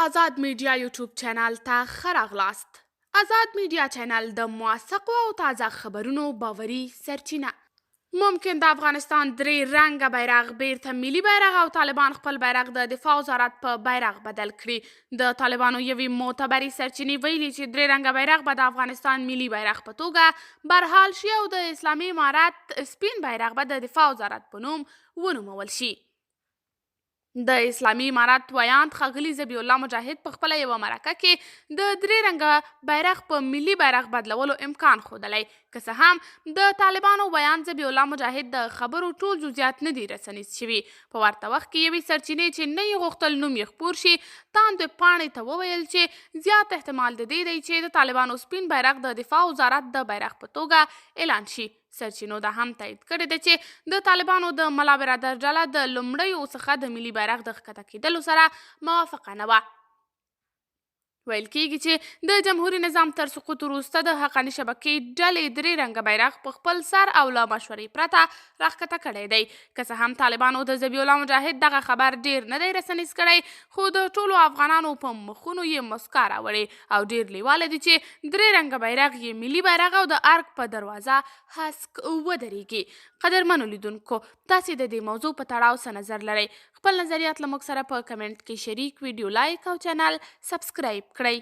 آزاد میډیا یوټیوب چینل ته ښه راغلاست. آزاد میډیا چینل د موثقو او تازه خبرونو باوري سرچینه. ممکن د افغانستان درې رنګه بیرغ بیرته ملي بیرغ او طالبان خپل بیرغ د دفاع وزارت په بیرغ بدل کړي. د طالبانو یوې معتبرې سرچینې ویلي چې درې رنګه بیرغ به د افغانستان ملي بیرغ په توګه برحال شي او د اسلامي امارت سپین بیرغ به د دفاع وزارت په نوم ونومول شي. د اسلامي امارت ویاند ښاغلي ذبیح الله مجاهد په خپله یوه مرکه کې د درې رنګه بیرغ په ملي بیرغ بدلولو امکان ښودلی. که څه هم د طالبانو ویاند ذبیح الله مجاهد د خبرو ټول جزئیات نه دي رسنیز شوي. په ورته وخت کې یوې سرچینې چې نه یې غوښتل نوم یې خپور شي تاندې پاڼې ته وویل چې زیات احتمال د دې دی چې د طالبانو سپین بیرغ د دفاع وزارت د بیرغ په توګه اعلان شي. سرچینو دا هم تایید کړی دی چې د طالبانو د ملا برادر ډله د لومړیو څخه د ملي بیرغ د ښکته کیدلو سره موافقه نه وه. ویل کېږي چې د جمهوري نظام تر سقوط وروسته د حقاني شبکې ډلې درې رنګه بیرغ په خپل سر او له مشورې پرته راښکته کړی دی. که څه هم طالبانو د ذبیح الله مجاهد دغه خبر ډیر نه دی رسنیز کړی، خو د ټولو افغانانو په مخونو یې مسکا راوړې او ډیر لیواله دي چې درې رنګه بیرغ یې ملي بیرغ او د ارګ په دروازه هسک ودرېږي. قدرمنو لیدونکو، تاسې د دې موضوع په تړاو څه نظر لرئ؟ خپل نظریات له موږ سره په کمنټ کې شریک، ویډیو لایک او چینل سبسکرایب کړئ.